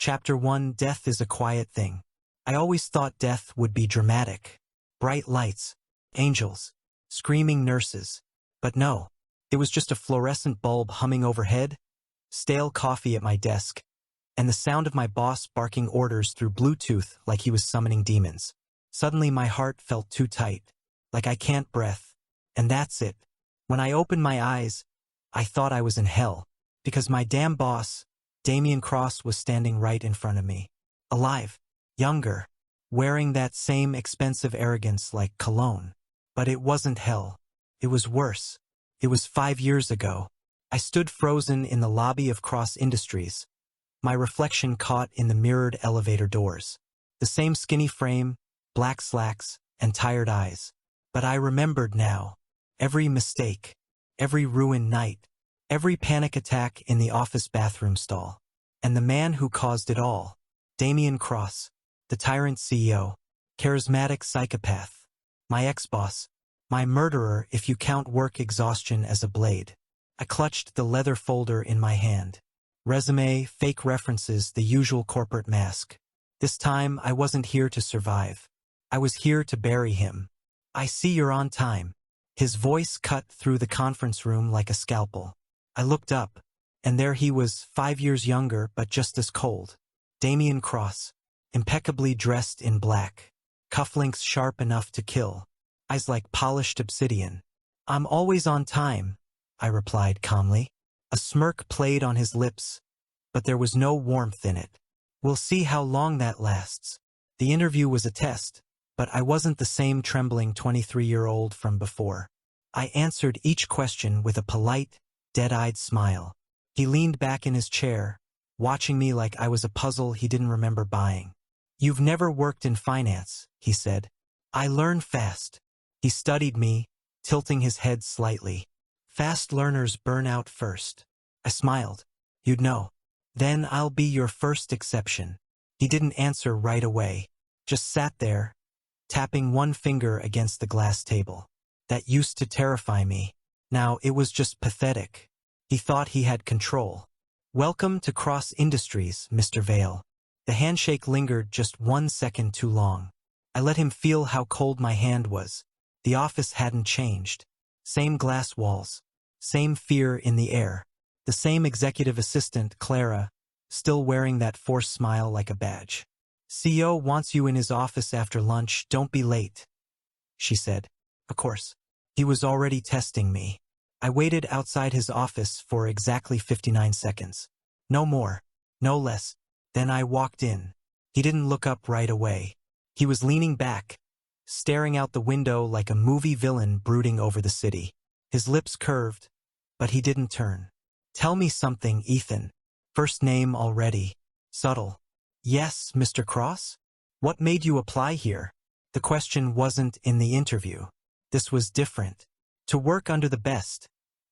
Chapter 1: Death is a quiet thing. I always thought death would be dramatic. Bright lights, angels, screaming nurses. But no, it was just a fluorescent bulb humming overhead, stale coffee at my desk, and the sound of my boss barking orders through Bluetooth like he was summoning demons. Suddenly my heart felt too tight, like I can't breathe. And that's it. When I opened my eyes, I thought I was in hell, because my damn boss, Damian Cross, was standing right in front of me. Alive, younger, wearing that same expensive arrogance like cologne. But it wasn't hell. It was worse. It was 5 years ago. I stood frozen in the lobby of Cross Industries, my reflection caught in the mirrored elevator doors. The same skinny frame, black slacks, and tired eyes. But I remembered now. Every mistake, every ruined night, every panic attack in the office bathroom stall. And the man who caused it all, Damian Cross, the tyrant CEO, charismatic psychopath, my ex-boss, my murderer if you count work exhaustion as a blade. I clutched the leather folder in my hand. Resume, fake references, the usual corporate mask. This time I wasn't here to survive. I was here to bury him. I see you're on time. His voice cut through the conference room like a scalpel. I looked up, and there he was, 5 years younger but just as cold. Damian Cross, impeccably dressed in black, cufflinks sharp enough to kill, eyes like polished obsidian. "I'm always on time," I replied calmly. A smirk played on his lips, but there was no warmth in it. "We'll see how long that lasts." The interview was a test, but I wasn't the same trembling 23-year-old from before. I answered each question with a polite, dead-eyed smile. He leaned back in his chair, watching me like I was a puzzle he didn't remember buying. "You've never worked in finance," he said. "I learn fast." He studied me, tilting his head slightly. "Fast learners burn out first." I smiled. "You'd know. Then I'll be your first exception." He didn't answer right away, just sat there, tapping one finger against the glass table. That used to terrify me. Now it was just pathetic. He thought he had control. "Welcome to Cross Industries, Mr. Vale." The handshake lingered just 1 second too long. I let him feel how cold my hand was. The office hadn't changed. Same glass walls. Same fear in the air. The same executive assistant, Clara, still wearing that forced smile like a badge. "CEO wants you in his office after lunch. Don't be late," she said. Of course. He was already testing me. I waited outside his office for exactly 59 seconds. No more, no less. Then I walked in. He didn't look up right away. He was leaning back, staring out the window like a movie villain brooding over the city. His lips curved, but he didn't turn. "Tell me something, Ethan." First name already. Subtle. "Yes, Mr. Cross? What made you apply here?" The question wasn't in the interview. This was different. "To work under the best."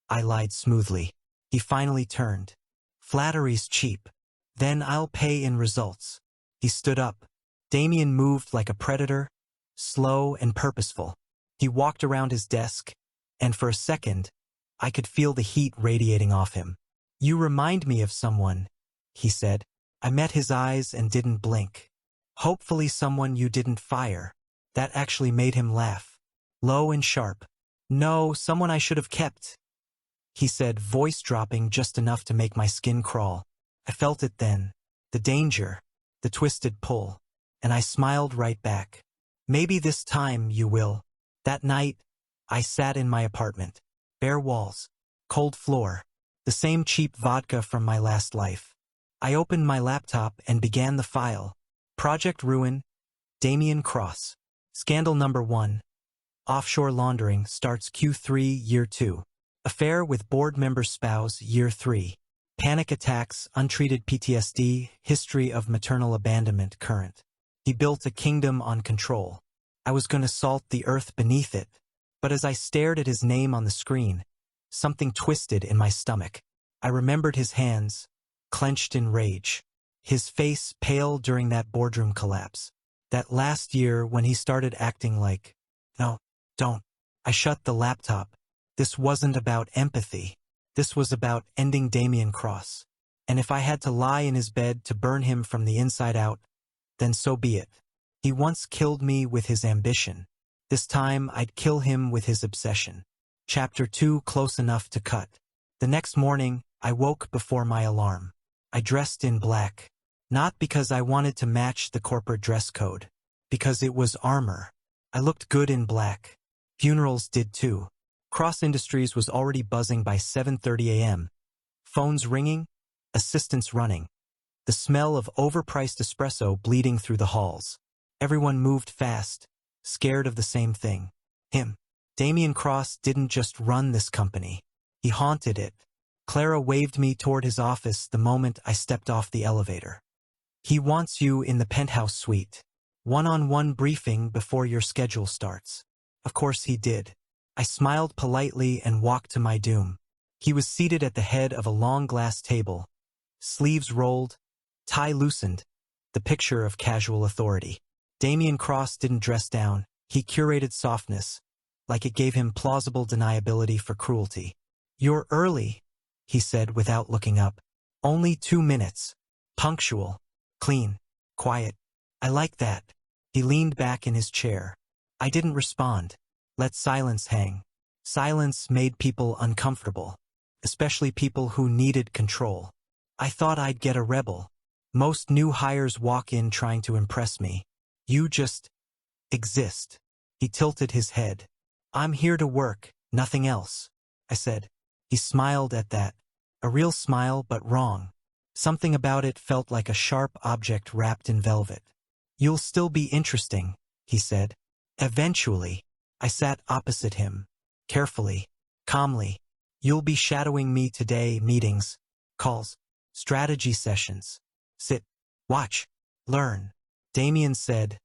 I lied smoothly. He finally turned. "Flattery's cheap. Then I'll pay in results." He stood up. Damian moved like a predator, slow and purposeful. He walked around his desk, and for a second, I could feel the heat radiating off him. "You remind me of someone," he said. I met his eyes and didn't blink. "Hopefully someone you didn't fire." That actually made him laugh. Low and sharp. "No, someone I should have kept," he said, voice dropping just enough to make my skin crawl. I felt it then. The danger. The twisted pull. And I smiled right back. "Maybe this time you will." That night, I sat in my apartment. Bare walls. Cold floor. The same cheap vodka from my last life. I opened my laptop and began the file. Project Ruin, Damian Cross. Scandal number 1. Offshore laundering starts Q3 year 2. Affair with board member spouse year 3. Panic attacks, untreated PTSD, history of maternal abandonment current. He built a kingdom on control. I was going to salt the earth beneath it. But as I stared at his name on the screen, something twisted in my stomach. I remembered his hands, clenched in rage. His face pale during that boardroom collapse. That last year when he started acting like, "No, don't." I shut the laptop. This wasn't about empathy. This was about ending Damian Cross. And if I had to lie in his bed to burn him from the inside out, then so be it. He once killed me with his ambition. This time I'd kill him with his obsession. Chapter 2, close enough to cut. The next morning, I woke before my alarm. I dressed in black. Not because I wanted to match the corporate dress code. Because it was armor. I looked good in black. Funerals did too. Cross Industries was already buzzing by 7:30 a.m. Phones ringing, assistants running. The smell of overpriced espresso bleeding through the halls. Everyone moved fast, scared of the same thing. Him. Damian Cross didn't just run this company. He haunted it. Clara waved me toward his office the moment I stepped off the elevator. He wants you in the penthouse suite. One-on-one briefing before your schedule starts. Of course he did. I smiled politely and walked to my doom. He was seated at the head of a long glass table. Sleeves rolled, tie loosened, the picture of casual authority. Damian Cross didn't dress down. He curated softness, like it gave him plausible deniability for cruelty. "You're early," he said without looking up. "Only 2 minutes. Punctual. Clean. Quiet. I like that." He leaned back in his chair. I didn't respond. Let silence hang. Silence made people uncomfortable, especially people who needed control. I thought I'd get a rebel. Most new hires walk in trying to impress me. You just exist. He tilted his head. "I'm here to work, nothing else," I said. He smiled at that. A real smile, but wrong. Something about it felt like a sharp object wrapped in velvet. "You'll still be interesting," he said. "Eventually." I sat opposite him. Carefully. Calmly. "You'll be shadowing me today, meetings, calls, strategy sessions. Sit. Watch. Learn." Damian said,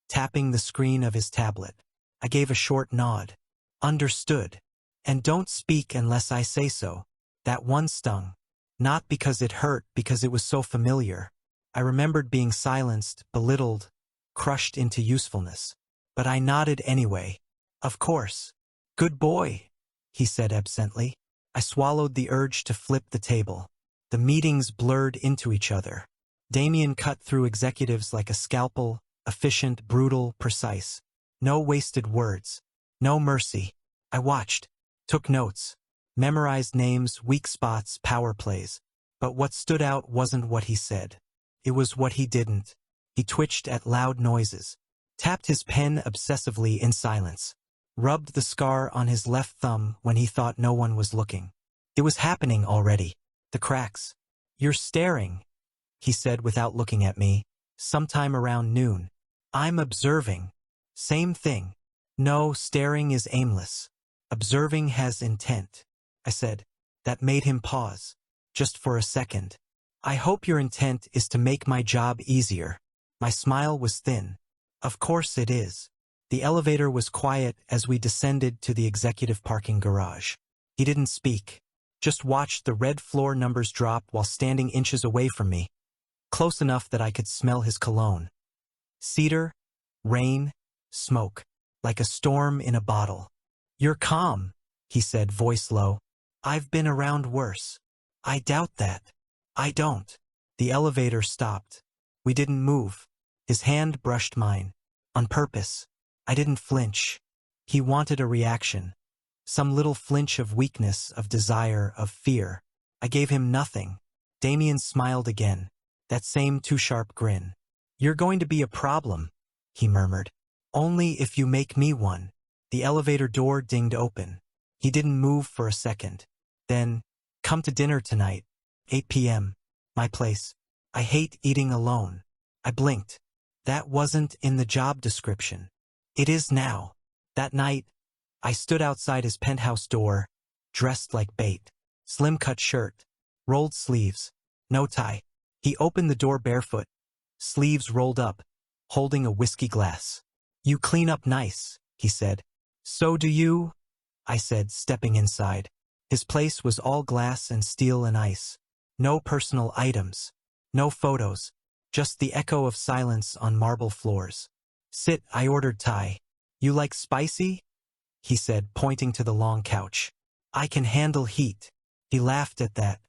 tapping the screen of his tablet. I gave a short nod. "Understood. And don't speak unless I say so." That one stung. Not because it hurt, because it was so familiar. I remembered being silenced, belittled, crushed into usefulness. But I nodded anyway. "Of course." "Good boy," he said absently. I swallowed the urge to flip the table. The meetings blurred into each other. Damian cut through executives like a scalpel, efficient, brutal, precise. No wasted words. No mercy. I watched, took notes, memorized names, weak spots, power plays. But what stood out wasn't what he said. It was what he didn't. He twitched at loud noises, tapped his pen obsessively in silence, rubbed the scar on his left thumb when he thought no one was looking. It was happening already. The cracks. "You're staring," he said without looking at me, sometime around noon. "I'm observing." Same thing. No, staring is aimless. Observing has intent. I said. That made him pause. Just for a second. "I hope your intent is to make my job easier." My smile was thin. "Of course it is." The elevator was quiet as we descended to the executive parking garage. He didn't speak. Just watched the red floor numbers drop while standing inches away from me. Close enough that I could smell his cologne. Cedar, rain, smoke. Like a storm in a bottle. "You're calm," he said, voice low. "I've been around worse." "I doubt that." "I don't." The elevator stopped. We didn't move. His hand brushed mine. On purpose. I didn't flinch. He wanted a reaction. Some little flinch of weakness, of desire, of fear. I gave him nothing. Damian smiled again. That same too-sharp grin. "You're going to be a problem," he murmured. "Only if you make me one." The elevator door dinged open. He didn't move for a second. Then, "Come to dinner tonight. 8 p.m. My place. I hate eating alone." I blinked. That wasn't in the job description. It is now. That night, I stood outside his penthouse door, dressed like bait. Slim-cut shirt. Rolled sleeves. No tie. He opened the door barefoot. Sleeves rolled up, holding a whiskey glass. "You clean up nice," he said. "So do you," I said, stepping inside. His place was all glass and steel and ice. No personal items. No photos. Just the echo of silence on marble floors. "Sit," I ordered Thai. "You like spicy?" he said, pointing to the long couch. "I can handle heat." He laughed at that.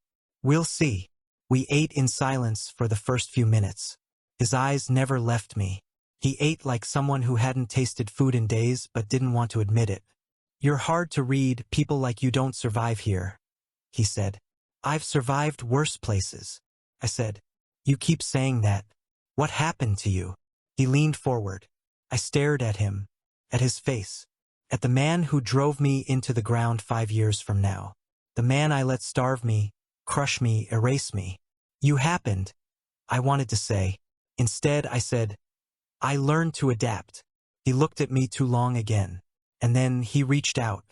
"We'll see." We ate in silence for the first few minutes. His eyes never left me. He ate like someone who hadn't tasted food in days but didn't want to admit it. "You're hard to read, people like you don't survive here," he said. "I've survived worse places," I said. "You keep saying that. What happened to you?" He leaned forward. I stared at him, at his face, at the man who drove me into the ground 5 years from now. The man I let starve me, crush me, erase me. "You happened," I wanted to say. Instead, I said, "I learned to adapt." He looked at me too long again, and then he reached out.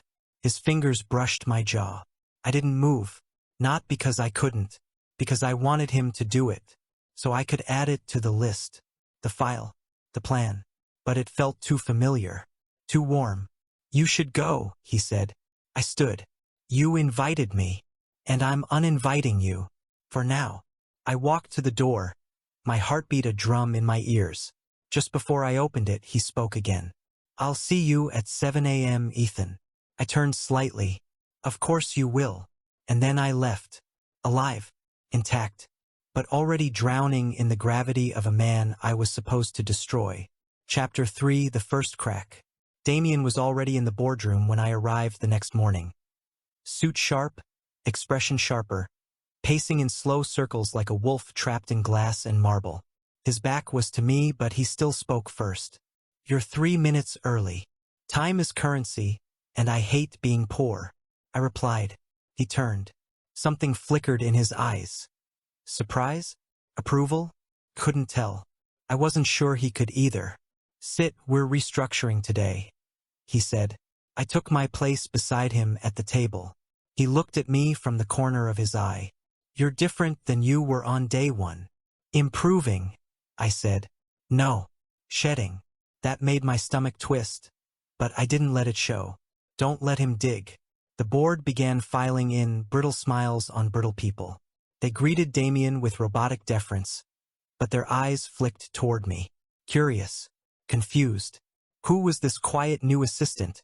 His fingers brushed my jaw. I didn't move, not because I couldn't, because I wanted him to do it, so I could add it to the list, the file, the plan. But it felt too familiar, too warm. "You should go," he said. I stood. "You invited me, and I'm uninviting you, for now." I walked to the door, my heartbeat a drum in my ears. Just before I opened it, he spoke again. "I'll see you at 7 a.m., Ethan." I turned slightly. "Of course you will." And then I left. Alive, intact, but already drowning in the gravity of a man I was supposed to destroy. Chapter 3: The First Crack. Damian was already in the boardroom when I arrived the next morning. Suit sharp, expression sharper, pacing in slow circles like a wolf trapped in glass and marble. His back was to me, but he still spoke first. "You're 3 minutes early. Time is currency, and I hate being poor," I replied. He turned. Something flickered in his eyes. Surprise? Approval? Couldn't tell. I wasn't sure he could either. "Sit, we're restructuring today," he said. I took my place beside him at the table. He looked at me from the corner of his eye. "You're different than you were on day one." "Improving," I said. "No. Shedding." That made my stomach twist, but I didn't let it show. "Don't let him dig." The board began filing in, brittle smiles on brittle people. They greeted Damian with robotic deference, but their eyes flicked toward me. Curious, confused. Who was this quiet new assistant?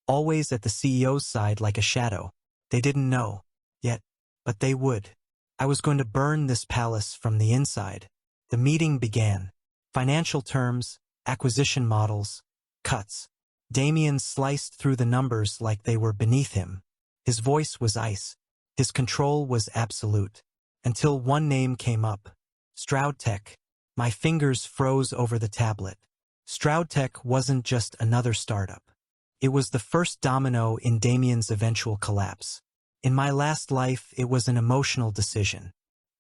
Always at the CEO's side like a shadow. They didn't know yet, but they would. I was going to burn this palace from the inside. The meeting began. Financial terms, acquisition models, cuts. Damian sliced through the numbers like they were beneath him. His voice was ice. His control was absolute. Until one name came up. Stroudtech. My fingers froze over the tablet. Stroudtech wasn't just another startup. It was the first domino in Damian's eventual collapse. In my last life, it was an emotional decision.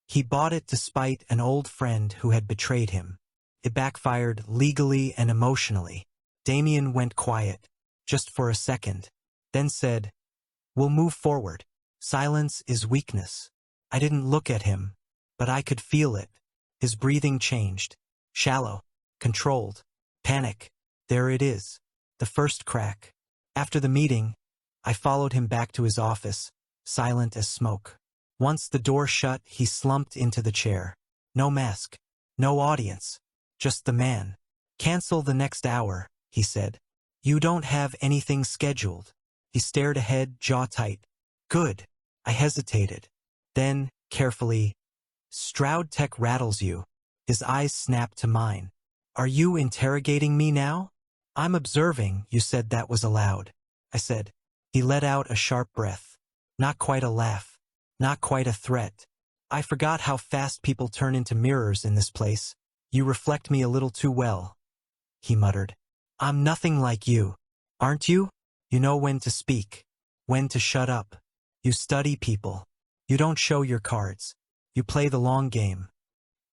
He bought it to spite an old friend who had betrayed him. It backfired legally and emotionally. Damian went quiet, just for a second, then said, "We'll move forward. Silence is weakness." I didn't look at him, but I could feel it. His breathing changed. Shallow, controlled, panic. There it is. The first crack. After the meeting, I followed him back to his office, silent as smoke. Once the door shut, he slumped into the chair. No mask, no audience, just the man. "Cancel the next hour," he said. "You don't have anything scheduled." He stared ahead, jaw tight. "Good." I hesitated. Then, carefully, "Stroudtech rattles you." His eyes snapped to mine. "Are you interrogating me now?" "I'm observing. You said that was allowed," I said. He let out a sharp breath. Not quite a laugh. Not quite a threat. "I forgot how fast people turn into mirrors in this place. You reflect me a little too well," he muttered. "I'm nothing like you, aren't you? You know when to speak, when to shut up. You study people. You don't show your cards. You play the long game."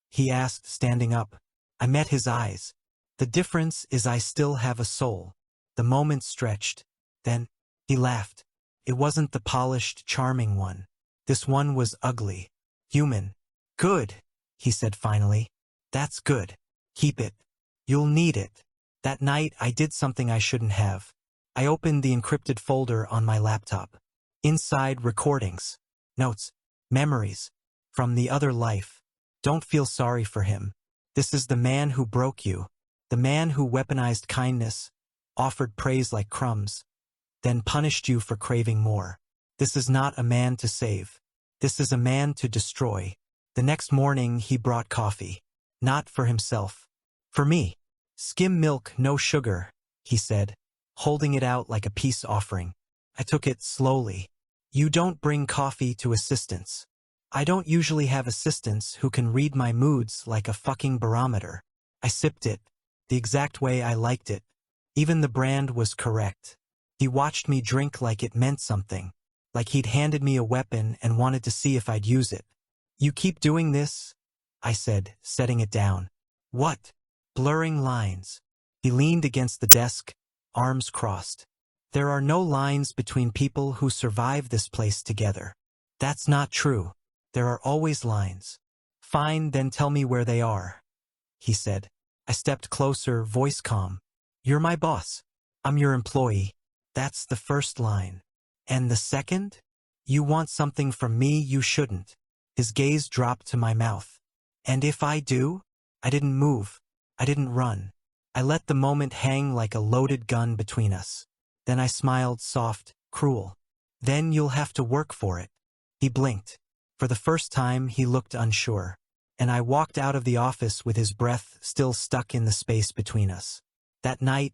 He asked, standing up. I met his eyes. "The difference is I still have a soul." The moment stretched. Then, he laughed. It wasn't the polished, charming one. This one was ugly. Human. "Good," he said finally. "That's good. Keep it. You'll need it." That night, I did something I shouldn't have. I opened the encrypted folder on my laptop. Inside, recordings, notes, memories, from the other life. Don't feel sorry for him. This is the man who broke you. The man who weaponized kindness, offered praise like crumbs, then punished you for craving more. This is not a man to save. This is a man to destroy. The next morning he brought coffee. Not for himself. For me. Skim milk, no sugar, he said, holding it out like a peace offering. I took it slowly. You don't bring coffee to assistants. I don't usually have assistants who can read my moods like a fucking barometer. I sipped it, the exact way I liked it. Even the brand was correct. He watched me drink like it meant something, like he'd handed me a weapon and wanted to see if I'd use it. You keep doing this? I said, setting it down. What? Blurring lines. He leaned against the desk, arms crossed. There are no lines between people who survive this place together. That's not true. There are always lines. Fine, then tell me where they are, he said. I stepped closer, voice calm. You're my boss. I'm your employee. That's the first line. And the second? You want something from me you shouldn't. His gaze dropped to my mouth. And if I do? I didn't move. I didn't run. I let the moment hang like a loaded gun between us. Then I smiled, soft, cruel. Then you'll have to work for it. He blinked. For the first time, he looked unsure. And I walked out of the office with his breath still stuck in the space between us. That night,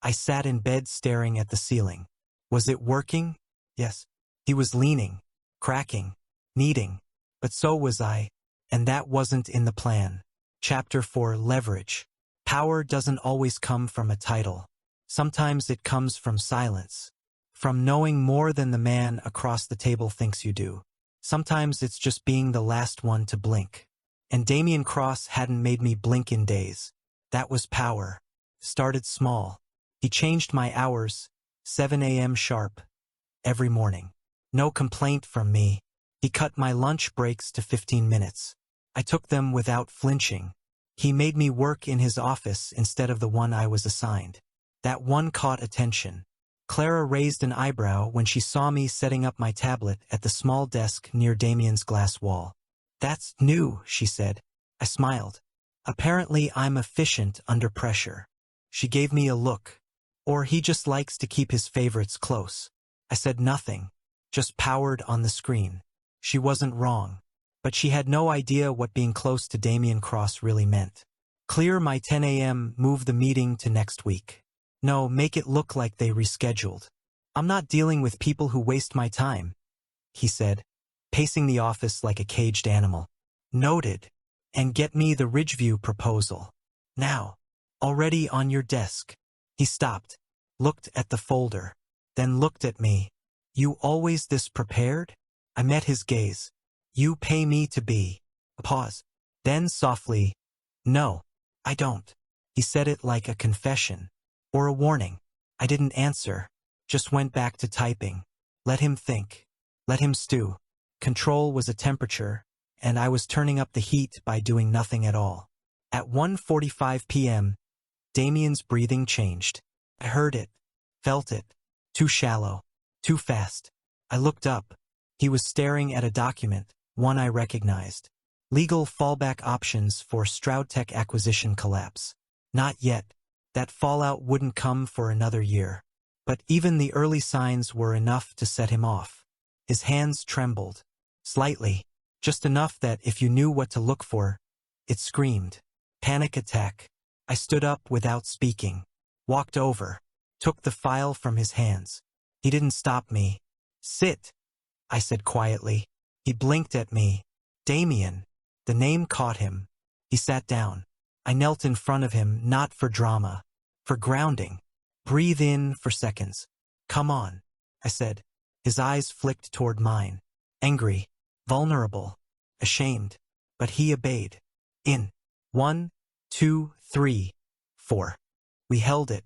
I sat in bed staring at the ceiling. Was it working? Yes. He was leaning, cracking, kneading. But so was I. And that wasn't in the plan. Chapter 4: Leverage. Power doesn't always come from a title. Sometimes it comes from silence. From knowing more than the man across the table thinks you do. Sometimes it's just being the last one to blink. And Damian Cross hadn't made me blink in days. That was power. Started small. He changed my hours, 7 a.m. sharp, every morning. No complaint from me. He cut my lunch breaks to 15 minutes. I took them without flinching. He made me work in his office instead of the one I was assigned. That one caught attention. Clara raised an eyebrow when she saw me setting up my tablet at the small desk near Damian's glass wall. That's new, she said. I smiled. Apparently I'm efficient under pressure. She gave me a look. Or he just likes to keep his favorites close. I said nothing, just powered on the screen. She wasn't wrong. But she had no idea what being close to Damian Cross really meant. Clear my 10 a.m., move the meeting to next week. No, make it look like they rescheduled. I'm not dealing with people who waste my time, he said, pacing the office like a caged animal. Noted. And get me the Ridgeview proposal. Now. Already on your desk. He stopped, looked at the folder, then looked at me. You always this prepared? I met his gaze. You pay me to be. A pause. Then softly, no, I don't. He said it like a confession. Or a warning. I didn't answer. Just went back to typing. Let him think. Let him stew. Control was a temperature, and I was turning up the heat by doing nothing at all. At 1:45 p.m., Damian's breathing changed. I heard it. Felt it. Too shallow. Too fast. I looked up. He was staring at a document, one I recognized. Legal fallback options for Stroudtech acquisition collapse. Not yet. That fallout wouldn't come for another year. But even the early signs were enough to set him off. His hands trembled. Slightly. Just enough that if you knew what to look for, it screamed. Panic attack. I stood up without speaking. Walked over. Took the file from his hands. He didn't stop me. Sit, I said quietly. He blinked at me. Damian. The name caught him. He sat down. I knelt in front of him, not for drama. For grounding. Breathe in for seconds. Come on, I said. His eyes flicked toward mine. Angry. Vulnerable. Ashamed. But he obeyed. In. 1, 2, 3, 4. We held it.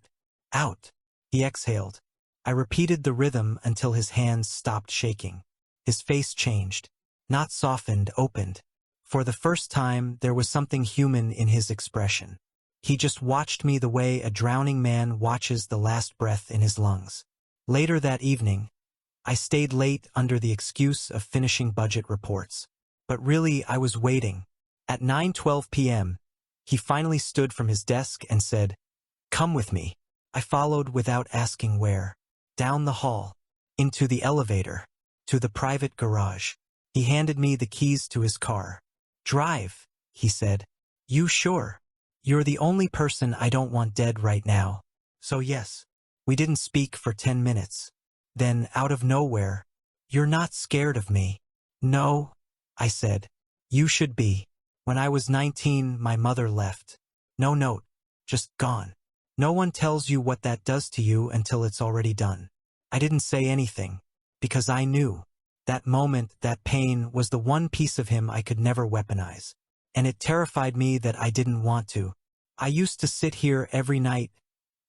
Out. He exhaled. I repeated the rhythm until his hands stopped shaking. His face changed. Not softened, opened. For the first time, there was something human in his expression. He just watched me the way a drowning man watches the last breath in his lungs. Later that evening, I stayed late under the excuse of finishing budget reports. But really, I was waiting. At 9:12 p.m., he finally stood from his desk and said, "Come with me." I followed without asking where. Down the hall. Into the elevator. To the private garage. He handed me the keys to his car. Drive, he said. You sure? You're the only person I don't want dead right now. So yes. We didn't speak for 10 minutes. Then, out of nowhere, you're not scared of me. No, I said. You should be. When I was 19, my mother left. No note. Just gone. No one tells you what that does to you until it's already done. I didn't say anything. Because I knew. That moment, that pain, was the one piece of him I could never weaponize. And it terrified me that I didn't want to. I used to sit here every night,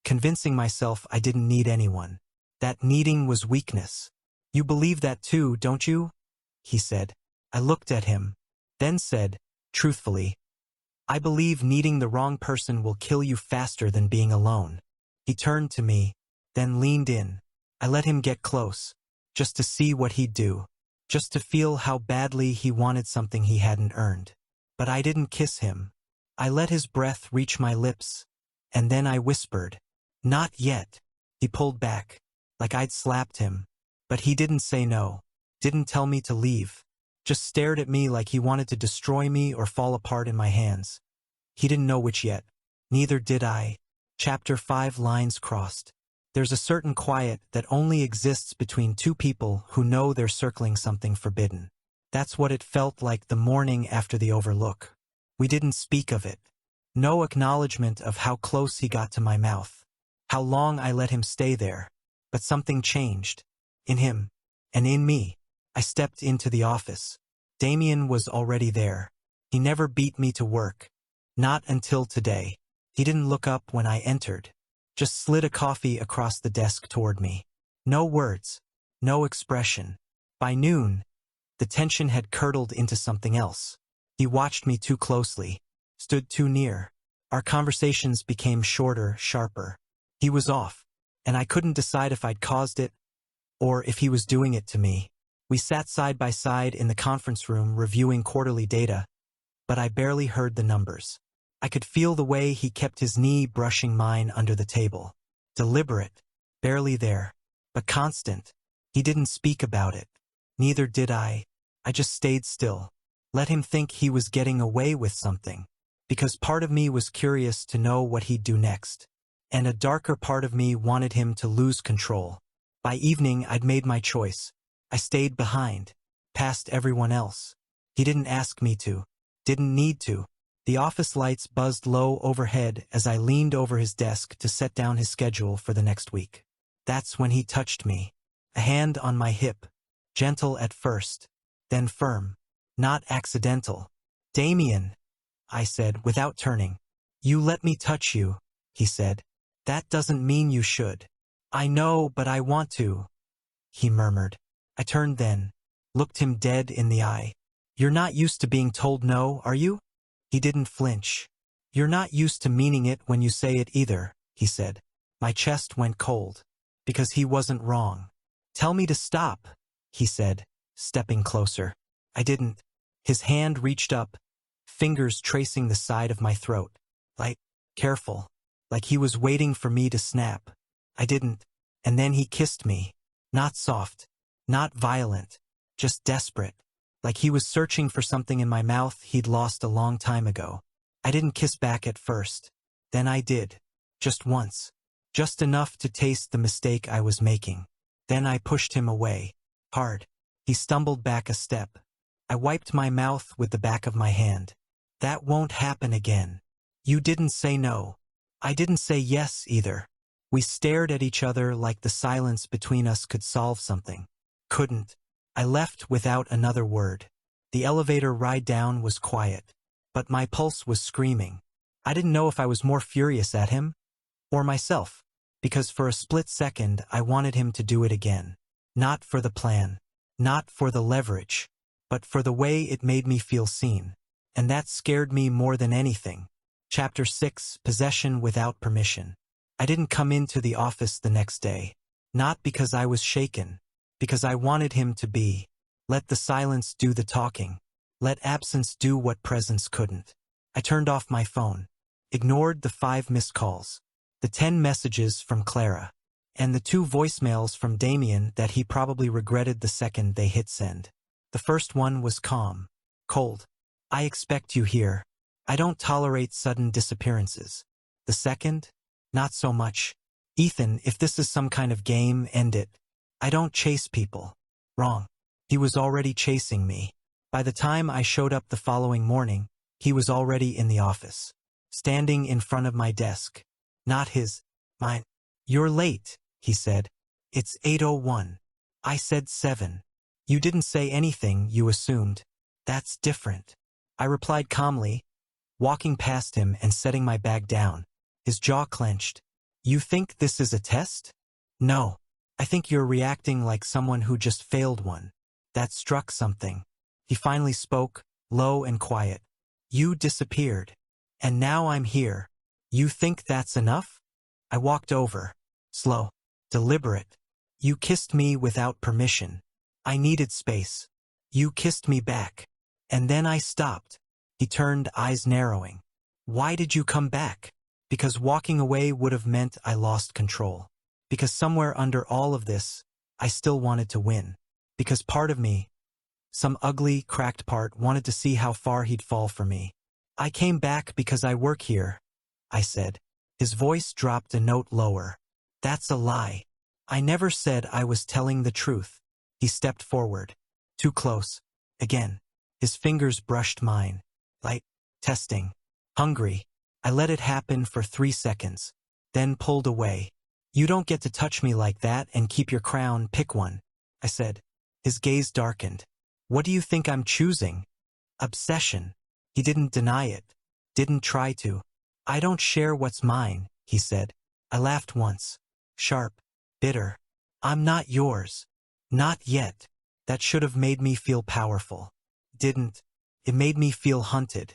convincing myself I didn't need anyone. That needing was weakness. You believe that too, don't you? He said. I looked at him, then said, truthfully, I believe needing the wrong person will kill you faster than being alone. He turned to me, then leaned in. I let him get close, just to see what he'd do, just to feel how badly he wanted something he hadn't earned. But I didn't kiss him. I let his breath reach my lips, and then I whispered, not yet. He pulled back, like I'd slapped him, but he didn't say no, didn't tell me to leave, just stared at me like he wanted to destroy me or fall apart in my hands. He didn't know which yet. Neither did I. Chapter 5 Lines crossed. There's a certain quiet that only exists between two people who know they're circling something forbidden. That's what it felt like the morning after the overlook. We didn't speak of it. No acknowledgement of how close he got to my mouth, how long I let him stay there. But something changed. In him. And in me. I stepped into the office. Damian was already there. He never beat me to work. Not until today. He didn't look up when I entered. Just slid a coffee across the desk toward me. No words. No expression. By noon, the tension had curdled into something else. He watched me too closely. Stood too near. Our conversations became shorter, sharper. He was off, and I couldn't decide if I'd caused it, or if he was doing it to me. We sat side by side in the conference room reviewing quarterly data, but I barely heard the numbers. I could feel the way he kept his knee brushing mine under the table. Deliberate, barely there, but constant. He didn't speak about it. Neither did I. I just stayed still. Let him think he was getting away with something. Because part of me was curious to know what he'd do next. And a darker part of me wanted him to lose control. By evening, I'd made my choice. I stayed behind, past everyone else. He didn't ask me to. Didn't need to. The office lights buzzed low overhead as I leaned over his desk to set down his schedule for the next week. That's when he touched me. A hand on my hip. Gentle at first, then firm. Not accidental. Damian, I said without turning. You let me touch you, he said. That doesn't mean you should. I know, but I want to, he murmured. I turned then, looked him dead in the eye. You're not used to being told no, are you? He didn't flinch. You're not used to meaning it when you say it either, he said. My chest went cold. Because he wasn't wrong. Tell me to stop, he said, stepping closer. I didn't. His hand reached up, fingers tracing the side of my throat. Light, careful, like he was waiting for me to snap. I didn't. And then he kissed me. Not soft, not violent, just desperate. Like he was searching for something in my mouth he'd lost a long time ago. I didn't kiss back at first. Then I did. Just once. Just enough to taste the mistake I was making. Then I pushed him away. Hard. He stumbled back a step. I wiped my mouth with the back of my hand. That won't happen again. You didn't say no. I didn't say yes either. We stared at each other like the silence between us could solve something. Couldn't. I left without another word. The elevator ride down was quiet, but my pulse was screaming. I didn't know if I was more furious at him or myself, because for a split second I wanted him to do it again. Not for the plan, not for the leverage, but for the way it made me feel seen. And that scared me more than anything. Chapter 6, Possession Without Permission. I didn't come into the office the next day. Not because I was shaken. Because I wanted him to be. Let the silence do the talking. Let absence do what presence couldn't. I turned off my phone. Ignored the 5 missed calls. The 10 messages from Clara. And the 2 voicemails from Damian that he probably regretted the second they hit send. The first one was calm. Cold. I expect you here. I don't tolerate sudden disappearances. The second? Not so much. Ethan, if this is some kind of game, end it. I don't chase people. Wrong. He was already chasing me. By the time I showed up the following morning, he was already in the office. Standing in front of my desk. Not his. Mine. You're late, he said. It's 8:01. I said 7. You didn't say anything, you assumed. That's different. I replied calmly, walking past him and setting my bag down. His jaw clenched. You think this is a test? No. I think you're reacting like someone who just failed one. That struck something. He finally spoke, low and quiet. You disappeared. And now I'm here. You think that's enough? I walked over. Slow. Deliberate. You kissed me without permission. I needed space. You kissed me back. And then I stopped. He turned, eyes narrowing. Why did you come back? Because walking away would have meant I lost control. Because somewhere under all of this, I still wanted to win. Because part of me, some ugly, cracked part, wanted to see how far he'd fall for me. I came back because I work here, I said. His voice dropped a note lower. That's a lie. I never said I was telling the truth. He stepped forward. Too close. Again. His fingers brushed mine. Light. Testing. Hungry. I let it happen for 3 seconds. Then pulled away. You don't get to touch me like that and keep your crown, pick one, I said. His gaze darkened. What do you think I'm choosing? Obsession. He didn't deny it. Didn't try to. I don't share what's mine, he said. I laughed once. Sharp. Bitter. I'm not yours. Not yet. That should have made me feel powerful. Didn't. It made me feel hunted.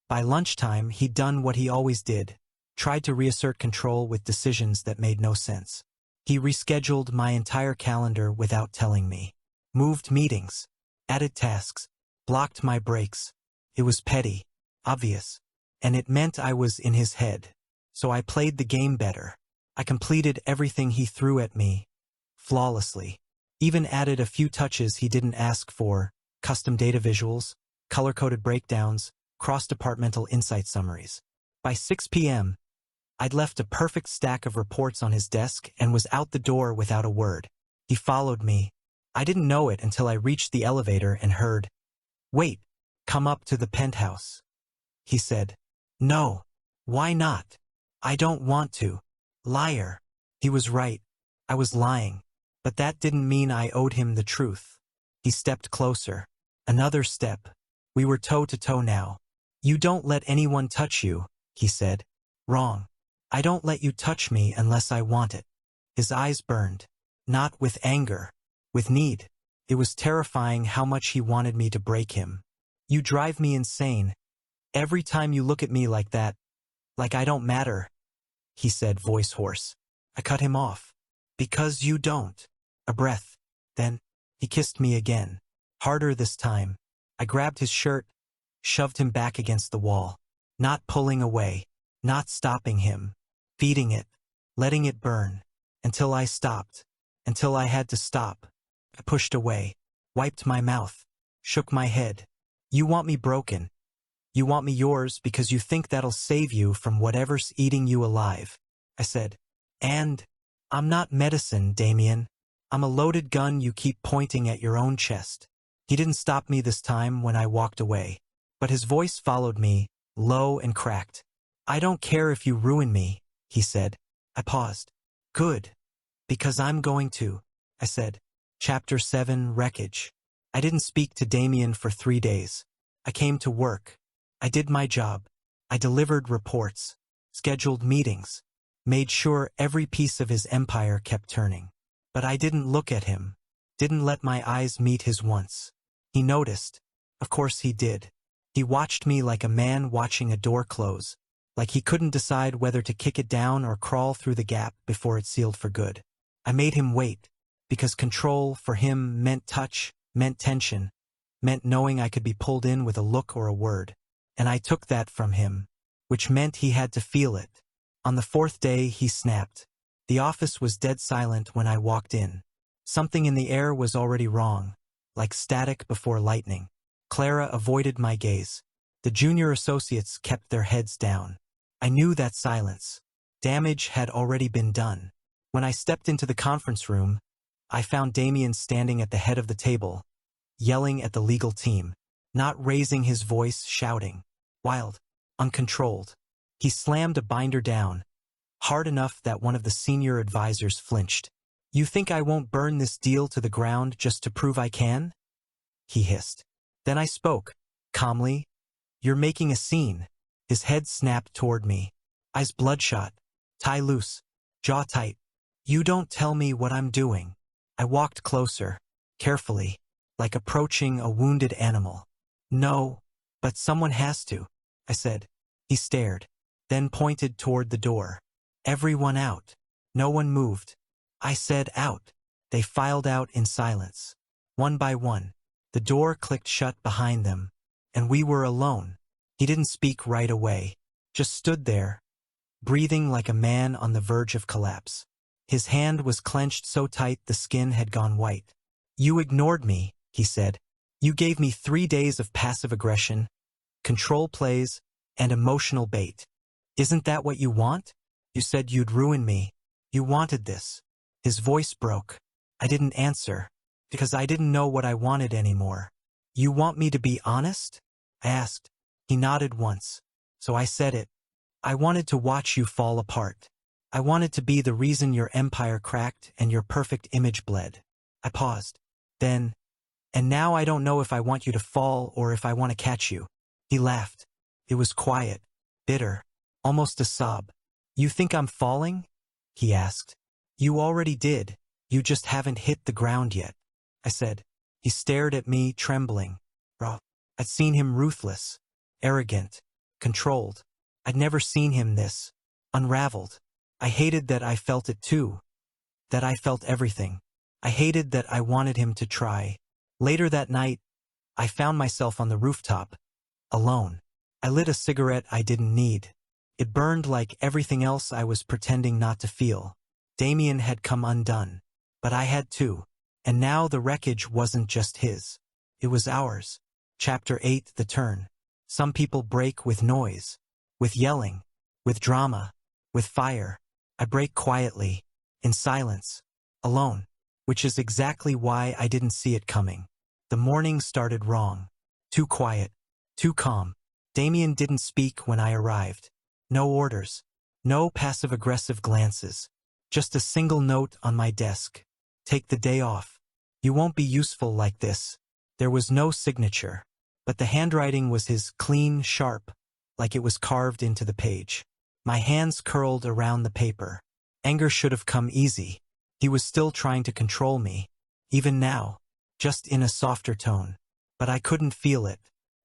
By lunchtime, he'd done what he always did. Tried to reassert control with decisions that made no sense. He rescheduled my entire calendar without telling me. Moved meetings. Added tasks. Blocked my breaks. It was petty. Obvious. And it meant I was in his head. So I played the game better. I completed everything he threw at me. Flawlessly. Even added a few touches he didn't ask for. Custom data visuals. Color-coded breakdowns. Cross-departmental insight summaries. By 6 p.m., I'd left a perfect stack of reports on his desk and was out the door without a word. He followed me. I didn't know it until I reached the elevator and heard, "Wait, come up to the penthouse." He said, "No. Why not? I don't want to." Liar. He was right. I was lying. But that didn't mean I owed him the truth. He stepped closer. Another step. We were toe-to-toe now. You don't let anyone touch you, he said. Wrong. I don't let you touch me unless I want it. His eyes burned. Not with anger. With need. It was terrifying how much he wanted me to break him. You drive me insane. Every time you look at me like that, like I don't matter, he said, voice hoarse. I cut him off. Because you don't. A breath. Then, he kissed me again. Harder this time. I grabbed his shirt, shoved him back against the wall. Not pulling away. Not stopping him. Feeding it. Letting it burn. Until I stopped. Until I had to stop. I pushed away. Wiped my mouth. Shook my head. You want me broken. You want me yours because you think that'll save you from whatever's eating you alive. I said. And I'm not medicine, Damian. I'm a loaded gun you keep pointing at your own chest. He didn't stop me this time when I walked away. But his voice followed me, low and cracked. I don't care if you ruin me, he said. I paused. Good. Because I'm going to, I said. Chapter 7, Wreckage. I didn't speak to Damian for 3 days. I came to work. I did my job. I delivered reports, scheduled meetings, made sure every piece of his empire kept turning. But I didn't look at him. Didn't let my eyes meet his once. He noticed. Of course he did. He watched me like a man watching a door close, like he couldn't decide whether to kick it down or crawl through the gap before it sealed for good. I made him wait, because control for him meant touch, meant tension, meant knowing I could be pulled in with a look or a word. And I took that from him, which meant he had to feel it. On the 4th day, he snapped. The office was dead silent when I walked in. Something in the air was already wrong, like static before lightning. Clara avoided my gaze. The junior associates kept their heads down. I knew that silence. Damage had already been done. When I stepped into the conference room, I found Damian standing at the head of the table, yelling at the legal team, not raising his voice, shouting. Wild, uncontrolled. He slammed a binder down, hard enough that one of the senior advisors flinched. "You think I won't burn this deal to the ground just to prove I can?" he hissed. Then I spoke, calmly. "You're making a scene." His head snapped toward me, eyes bloodshot, tie loose, jaw tight. "You don't tell me what I'm doing." I walked closer, carefully, like approaching a wounded animal. "No, but someone has to," I said. He stared, then pointed toward the door. "Everyone out." No one moved. I said, "Out." They filed out in silence. One by one, the door clicked shut behind them, and we were alone. He didn't speak right away, just stood there, breathing like a man on the verge of collapse. His hand was clenched so tight the skin had gone white. "You ignored me," he said. "You gave me 3 days of passive aggression, control plays, and emotional bait. Isn't that what you want? You said you'd ruin me. You wanted this." His voice broke. I didn't answer, because I didn't know what I wanted anymore. "You want me to be honest?" I asked. He nodded once, so I said it. "I wanted to watch you fall apart. I wanted to be the reason your empire cracked and your perfect image bled." I paused. Then, "And now I don't know if I want you to fall or if I want to catch you." He laughed. It was quiet, bitter, almost a sob. "You think I'm falling?" he asked. "You already did. You just haven't hit the ground yet," I said. He stared at me, trembling. I'd seen him ruthless, arrogant, controlled. I'd never seen him this, unraveled. I hated that I felt it too, that I felt everything. I hated that I wanted him to try. Later that night, I found myself on the rooftop, alone. I lit a cigarette I didn't need. It burned like everything else I was pretending not to feel. Damian had come undone, but I had too. And now the wreckage wasn't just his. It was ours. Chapter 8, The Turn. Some people break with noise, with yelling, with drama, with fire. I break quietly, in silence, alone, which is exactly why I didn't see it coming. The morning started wrong. Too quiet, too calm. Damian didn't speak when I arrived. No orders, no passive-aggressive glances. Just a single note on my desk. "Take the day off. You won't be useful like this." There was no signature, but the handwriting was his, clean, sharp, like it was carved into the page. My hands curled around the paper. Anger should have come easy. He was still trying to control me, even now, just in a softer tone. But I couldn't feel it.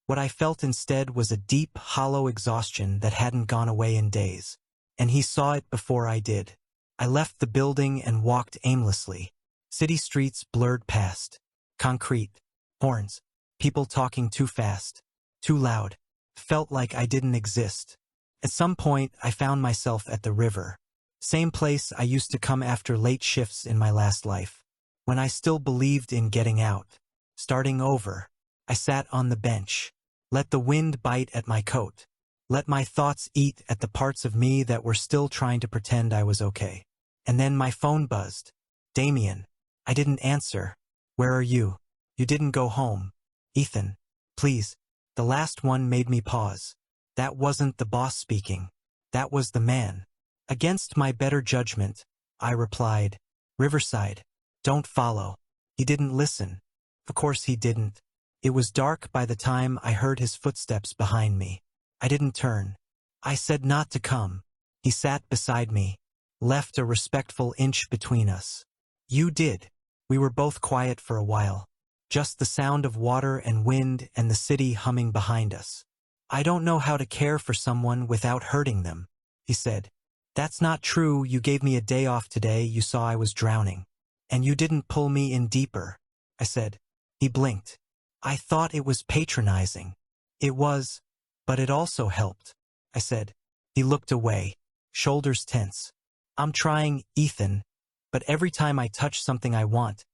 What I felt instead was a deep, hollow exhaustion that hadn't gone away in days. And he saw it before I did. I left the building and walked aimlessly. City streets blurred past. Concrete. Horns. People talking too fast. Too loud. Felt like I didn't exist. At some point, I found myself at the river. Same place I used to come after late shifts in my last life. When I still believed in getting out. Starting over. I sat on the bench. Let the wind bite at my coat. Let my thoughts eat at the parts of me that were still trying to pretend I was okay. And then my phone buzzed. "Damian." I didn't answer. "Where are you?" "You didn't go home." "Ethan, please." The last one made me pause. That wasn't the boss speaking. That was the man. Against my better judgment, I replied, "Riverside. Don't follow." He didn't listen. Of course he didn't. It was dark by the time I heard his footsteps behind me. I didn't turn. I said not to come. He sat beside me, left a respectful inch between us. "You did." We were both quiet for a while. Just the sound of water and wind and the city humming behind us. "I don't know how to care for someone without hurting them," he said. "That's not true. You gave me a day off today. You saw I was drowning. And you didn't pull me in deeper," I said. He blinked. "I thought it was patronizing." "It was, but it also helped," I said. He looked away, shoulders tense. "I'm trying, Ethan, but every time I touch something I want,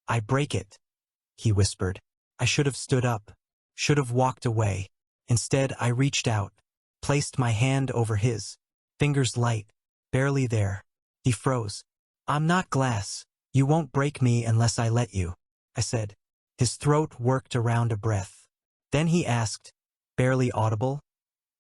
I break it," he whispered. I should have stood up, should have walked away. Instead, I reached out, placed my hand over his, fingers light, barely there. He froze. I'm not glass. You won't break me unless I let you, I said. His throat worked around a breath. Then he asked, barely audible,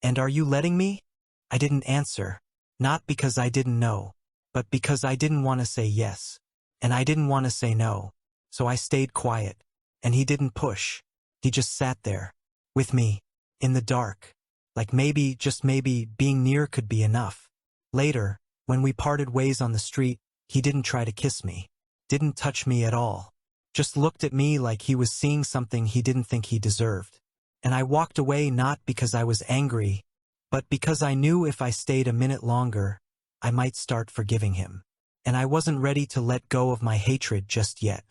and are you letting me? I didn't answer, not because I didn't know, but because I didn't want to say yes, and I didn't want to say no, so I stayed quiet, and he didn't push. He just sat there, with me, in the dark, like maybe, just maybe, being near could be enough. Later, when we parted ways on the street, he didn't try to kiss me, didn't touch me at all, just looked at me like he was seeing something he didn't think he deserved. And I walked away not because I was angry, but because I knew if I stayed a minute longer, I might start forgiving him. And I wasn't ready to let go of my hatred just yet.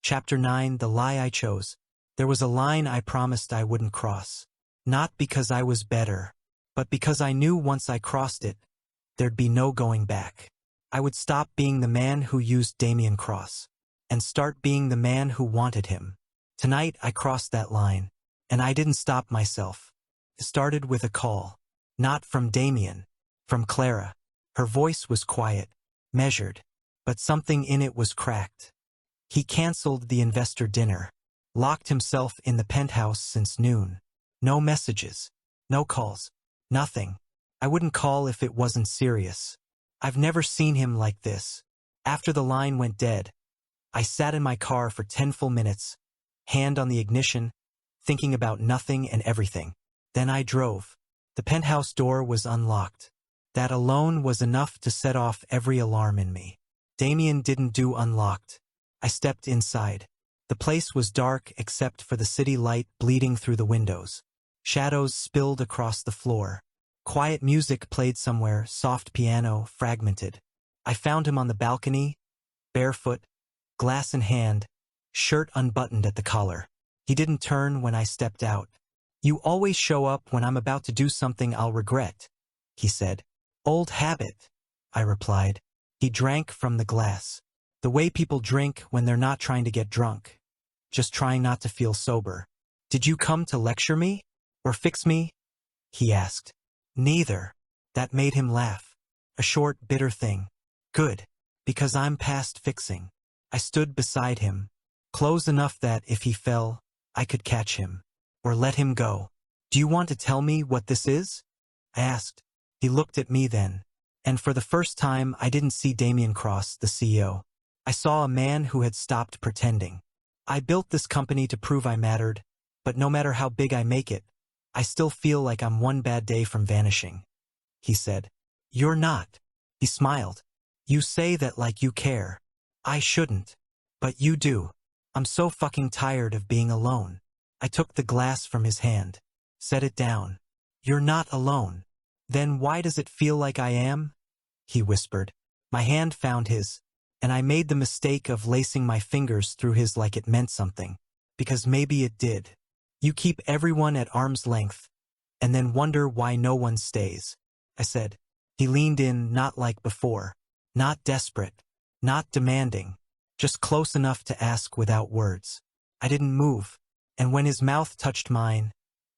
Chapter 9, The Lie I Chose. There was a line I promised I wouldn't cross. Not because I was better, but because I knew once I crossed it, there'd be no going back. I would stop being the man who used Damian Cross, and start being the man who wanted him. Tonight I crossed that line, and I didn't stop myself. It started with a call. Not from Damian, from Clara. Her voice was quiet, measured, but something in it was cracked. He canceled the investor dinner, locked himself in the penthouse since noon. No messages, no calls, nothing. I wouldn't call if it wasn't serious. I've never seen him like this. After the line went dead, I sat in my car for 10 full minutes, hand on the ignition, thinking about nothing and everything. Then I drove. The penthouse door was unlocked. That alone was enough to set off every alarm in me. Damian didn't do unlocked. I stepped inside. The place was dark except for the city light bleeding through the windows. Shadows spilled across the floor. Quiet music played somewhere, soft piano, fragmented. I found him on the balcony, barefoot, glass in hand, shirt unbuttoned at the collar. He didn't turn when I stepped out. You always show up when I'm about to do something I'll regret, he said. Old habit, I replied. He drank from the glass. The way people drink when they're not trying to get drunk, just trying not to feel sober. Did you come to lecture me? Or fix me? He asked. Neither. That made him laugh. A short, bitter thing. Good. Because I'm past fixing. I stood beside him, close enough that if he fell, I could catch him. Or let him go. Do you want to tell me what this is? I asked. He looked at me then. And for the first time, I didn't see Damian Cross, the CEO. I saw a man who had stopped pretending. I built this company to prove I mattered, but no matter how big I make it, I still feel like I'm one bad day from vanishing. He said. You're not. He smiled. You say that like you care. I shouldn't. But you do. I'm so fucking tired of being alone. I took the glass from his hand. Set it down. You're not alone. Then why does it feel like I am? He whispered. My hand found his, and I made the mistake of lacing my fingers through his like it meant something. Because maybe it did. You keep everyone at arm's length, and then wonder why no one stays, I said. He leaned in, not like before. Not desperate. Not demanding. Just close enough to ask without words. I didn't move. And when his mouth touched mine,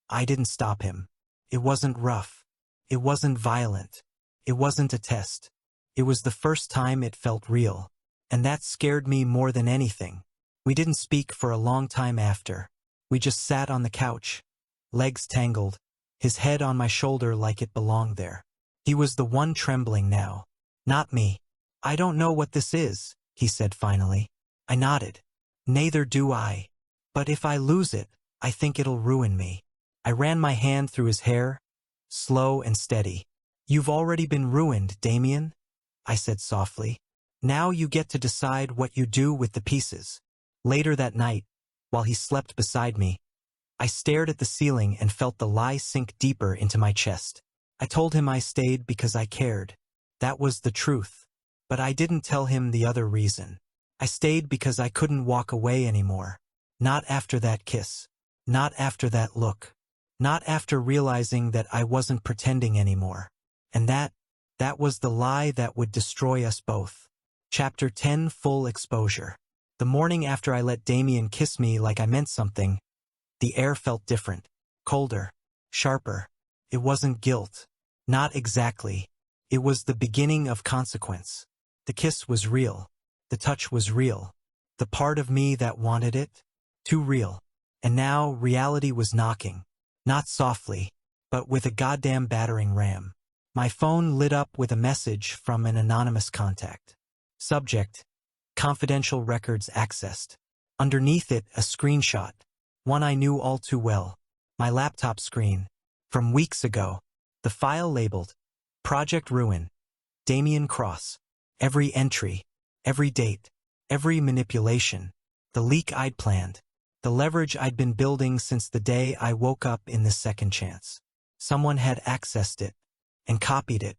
I didn't stop him. It wasn't rough. It wasn't violent. It wasn't a test. It was the first time it felt real. And that scared me more than anything. We didn't speak for a long time after. We just sat on the couch, legs tangled, his head on my shoulder like it belonged there. He was the one trembling now. Not me. I don't know what this is, he said finally. I nodded. Neither do I. But if I lose it, I think it'll ruin me. I ran my hand through his hair, slow and steady. You've already been ruined, Damian, I said softly. Now you get to decide what you do with the pieces. Later that night, while he slept beside me, I stared at the ceiling and felt the lie sink deeper into my chest. I told him I stayed because I cared. That was the truth. But I didn't tell him the other reason. I stayed because I couldn't walk away anymore. Not after that kiss. Not after that look. Not after realizing that I wasn't pretending anymore. And that was the lie that would destroy us both. Chapter 10, Full Exposure. The morning after I let Damian kiss me like I meant something, the air felt different, colder. sharper. It wasn't guilt. Not exactly. It was the beginning of consequence. The kiss was real. The touch was real. The part of me that wanted it? Too real. And now reality was knocking. Not softly, but with a goddamn battering ram. My phone lit up with a message from an anonymous contact. Subject: confidential records accessed. Underneath it, a screenshot. One I knew all too well. My laptop screen. From weeks ago. The file labeled Project Ruin. Damian Cross. Every entry. Every date. Every manipulation. The leak I'd planned. The leverage I'd been building since the day I woke up in this second chance. Someone had accessed it. And copied it.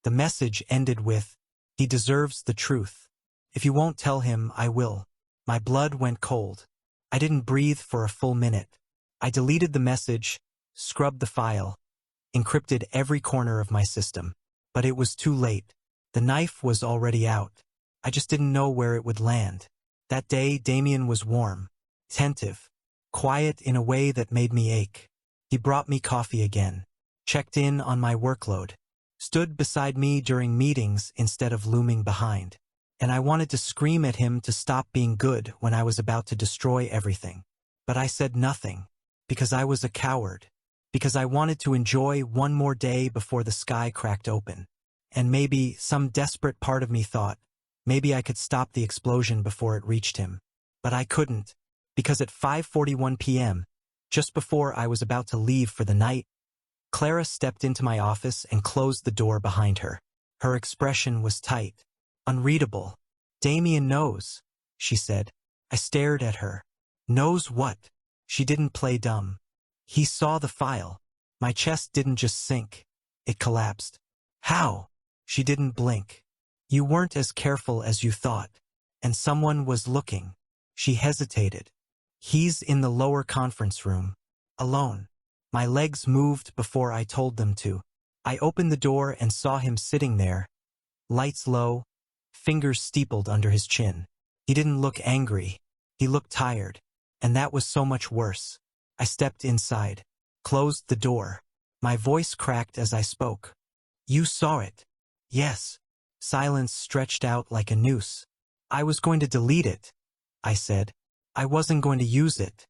The message ended with, "He deserves the truth. If you won't tell him, I will." My blood went cold. I didn't breathe for a full minute. I deleted the message, scrubbed the file, encrypted every corner of my system. But it was too late. The knife was already out. I just didn't know where it would land. That day, Damian was warm, attentive, quiet in a way that made me ache. He brought me coffee again, checked in on my workload, stood beside me during meetings instead of looming behind. And I wanted to scream at him to stop being good when I was about to destroy everything. But I said nothing, because I was a coward, because I wanted to enjoy one more day before the sky cracked open. And maybe some desperate part of me thought, maybe I could stop the explosion before it reached him. But I couldn't, because at 5:41 p.m., just before I was about to leave for the night, Clara stepped into my office and closed the door behind her. Her expression was tight, unreadable. "Damian knows," she said. I stared at her. Knows what? She didn't play dumb. He saw the file. My chest didn't just sink. It collapsed. How? She didn't blink. "You weren't as careful as you thought. And someone was looking." She hesitated. "He's in the lower conference room. Alone." My legs moved before I told them to. I opened the door and saw him sitting there, lights low, fingers steepled under his chin. He didn't look angry. He looked tired. And that was so much worse. I stepped inside, closed the door. My voice cracked as I spoke. "You saw it." "Yes." Silence stretched out like a noose. "I was going to delete it," I said. "I wasn't going to use it."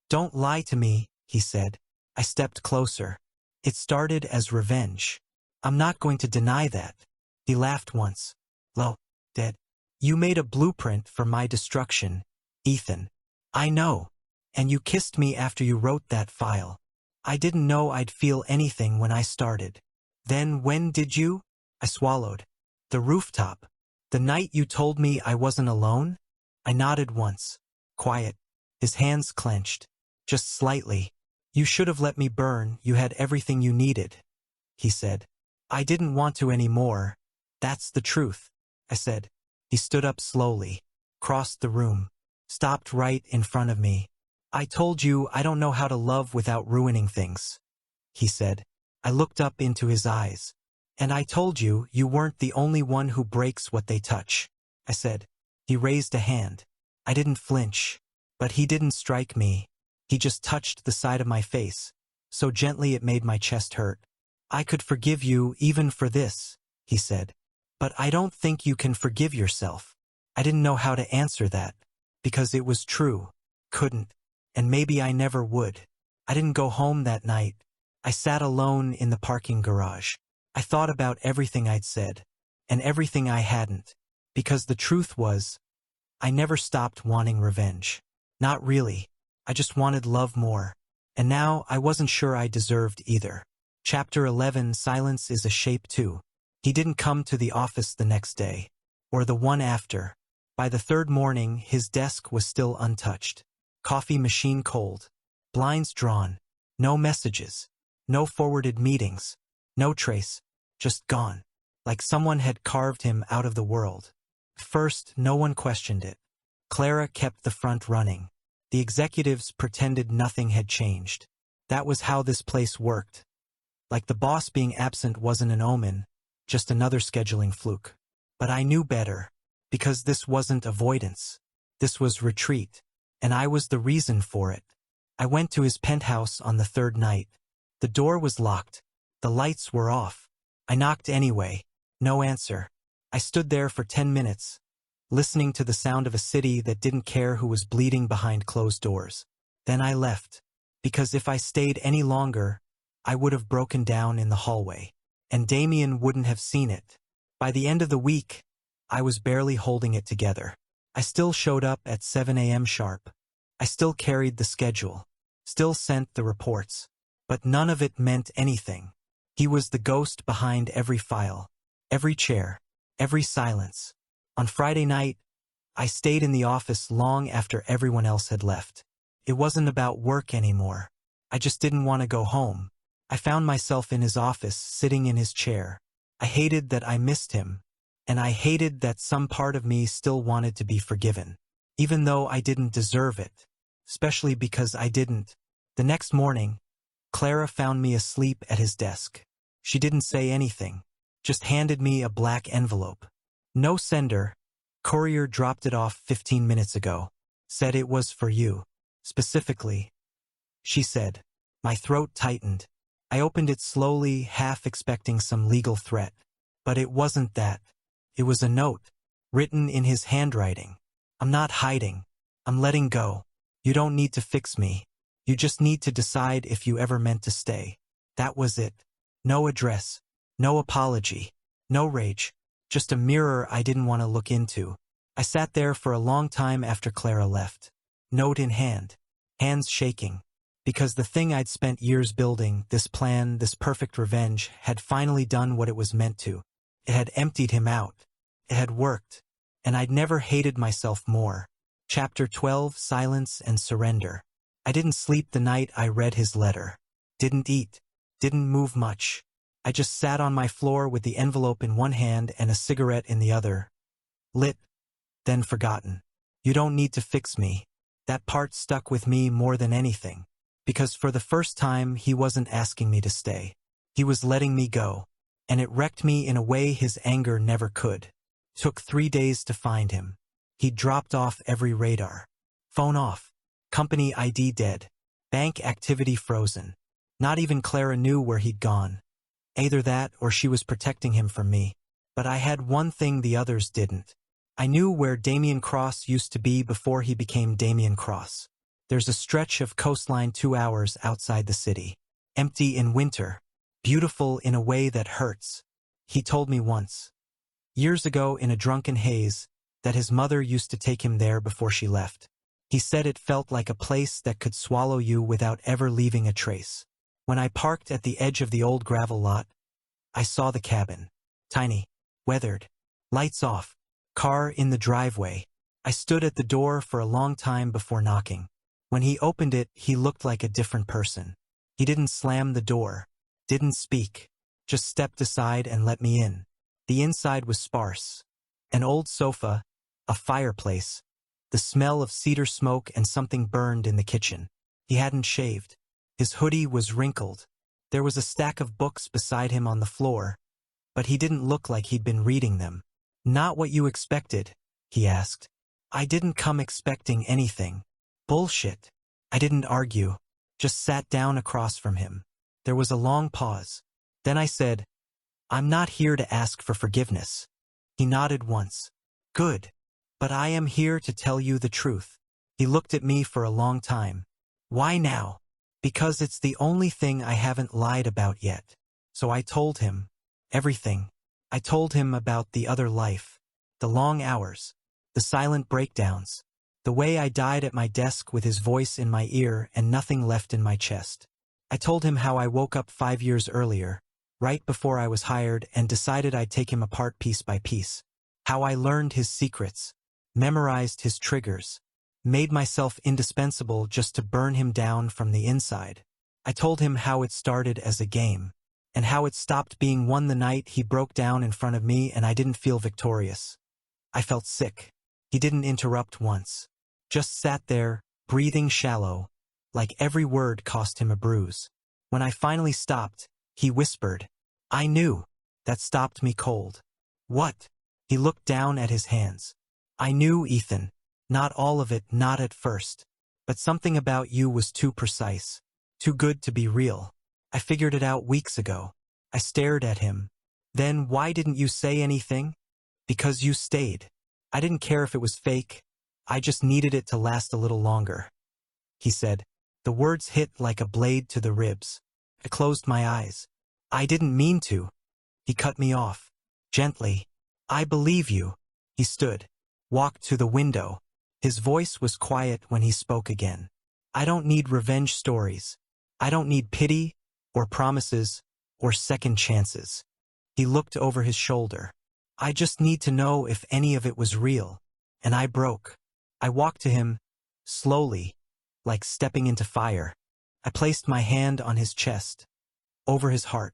"Don't lie to me," he said. I stepped closer. "It started as revenge. I'm not going to deny that." He laughed once. "Lo, dead. You made a blueprint for my destruction, Ethan." "I know. And you kissed me after you wrote that file. I didn't know I'd feel anything when I started." "Then when did you?" I swallowed. "The rooftop. The night you told me I wasn't alone?" I nodded once. Quiet. His hands clenched. Just slightly. "You should have let me burn. You had everything you needed," he said. "I didn't want to anymore. That's the truth," I said. He stood up slowly, crossed the room, stopped right in front of me. "I told you I don't know how to love without ruining things," he said. I looked up into his eyes. "And I told you you weren't the only one who breaks what they touch," I said. He raised a hand. I didn't flinch, but he didn't strike me. He just touched the side of my face, so gently it made my chest hurt. "I could forgive you even for this," he said. "But I don't think you can forgive yourself." I didn't know how to answer that, because it was true. Couldn't. And maybe I never would. I didn't go home that night. I sat alone in the parking garage. I thought about everything I'd said, and everything I hadn't, because the truth was, I never stopped wanting revenge. Not really. I just wanted love more. And now I wasn't sure I deserved either. Chapter 11. Silence is a shape too. He didn't come to the office the next day, or the one after. By the third morning, his desk was still untouched. Coffee machine cold. Blinds drawn. No messages. No forwarded meetings. No trace. Just gone. Like someone had carved him out of the world. First, no one questioned it. Clara kept the front running. The executives pretended nothing had changed. That was how this place worked. Like the boss being absent wasn't an omen, just another scheduling fluke. But I knew better, because this wasn't avoidance. This was retreat, and I was the reason for it. I went to his penthouse on the third night. The door was locked. The lights were off. I knocked anyway. No answer. I stood there for 10 minutes, listening to the sound of a city that didn't care who was bleeding behind closed doors. Then I left, because if I stayed any longer, I would have broken down in the hallway, and Damian wouldn't have seen it. By the end of the week, I was barely holding it together. I still showed up at 7 a.m. sharp. I still carried the schedule, still sent the reports, but none of it meant anything. He was the ghost behind every file, every chair, every silence. On Friday night, I stayed in the office long after everyone else had left. It wasn't about work anymore. I just didn't want to go home. I found myself in his office, sitting in his chair. I hated that I missed him, and I hated that some part of me still wanted to be forgiven, even though I didn't deserve it, especially because I didn't. The next morning, Clara found me asleep at his desk. She didn't say anything, just handed me a black envelope. No sender. Courier dropped it off 15 minutes ago. Said it was for you. Specifically. She said. My throat tightened. I opened it slowly, half expecting some legal threat. But it wasn't that. It was a note, written in his handwriting. I'm not hiding. I'm letting go. You don't need to fix me. You just need to decide if you ever meant to stay. That was it. No address. No apology. No rage. Just a mirror I didn't want to look into. I sat there for a long time after Clara left. Note in hand. Hands shaking. Because the thing I'd spent years building, this plan, this perfect revenge, had finally done what it was meant to. It had emptied him out. It had worked. And I'd never hated myself more. Chapter 12, Silence and Surrender. I didn't sleep the night I read his letter. Didn't eat. Didn't move much. I just sat on my floor with the envelope in one hand and a cigarette in the other. Lit. Then forgotten. You don't need to fix me. That part stuck with me more than anything. Because for the first time, he wasn't asking me to stay. He was letting me go. And it wrecked me in a way his anger never could. Took 3 days to find him. He'd dropped off every radar. Phone off. Company ID dead. Bank activity frozen. Not even Clara knew where he'd gone. Either that or she was protecting him from me. But I had one thing the others didn't. I knew where Damian Cross used to be before he became Damian Cross. There's a stretch of coastline 2 hours outside the city. Empty in winter. Beautiful in a way that hurts. He told me once, years ago in a drunken haze, that his mother used to take him there before she left. He said it felt like a place that could swallow you without ever leaving a trace. When I parked at the edge of the old gravel lot, I saw the cabin. Tiny. Weathered. Lights off. Car in the driveway. I stood at the door for a long time before knocking. When he opened it, he looked like a different person. He didn't slam the door. Didn't speak. Just stepped aside and let me in. The inside was sparse. An old sofa, a fireplace, the smell of cedar smoke and something burned in the kitchen. He hadn't shaved. His hoodie was wrinkled. There was a stack of books beside him on the floor, but he didn't look like he'd been reading them. Not what you expected, he asked. I didn't come expecting anything. Bullshit. I didn't argue. Just sat down across from him. There was a long pause. Then I said, I'm not here to ask for forgiveness. He nodded once. Good. But I am here to tell you the truth. He looked at me for a long time. Why now? Because it's the only thing I haven't lied about yet. So I told him. Everything. I told him about the other life. The long hours. The silent breakdowns. The way I died at my desk with his voice in my ear and nothing left in my chest. I told him how I woke up 5 years earlier, right before I was hired, and decided I'd take him apart piece by piece. How I learned his secrets, memorized his triggers, made myself indispensable just to burn him down from the inside. I told him how it started as a game, and how it stopped being one the night he broke down in front of me and I didn't feel victorious. I felt sick. He didn't interrupt once. Just sat there, breathing shallow, like every word cost him a bruise. When I finally stopped, he whispered, I knew. That stopped me cold. What? He looked down at his hands. I knew, Ethan. Not all of it, not at first. But something about you was too precise. Too good to be real. I figured it out weeks ago. I stared at him. Then why didn't you say anything? Because you stayed. I didn't care if it was fake. I just needed it to last a little longer. He said. The words hit like a blade to the ribs. I closed my eyes. I didn't mean to. He cut me off. Gently. I believe you. He stood. Walked to the window. His voice was quiet when he spoke again. I don't need revenge stories. I don't need pity, or promises, or second chances. He looked over his shoulder. I just need to know if any of it was real. And I broke. I walked to him, slowly, like stepping into fire. I placed my hand on his chest, over his heart,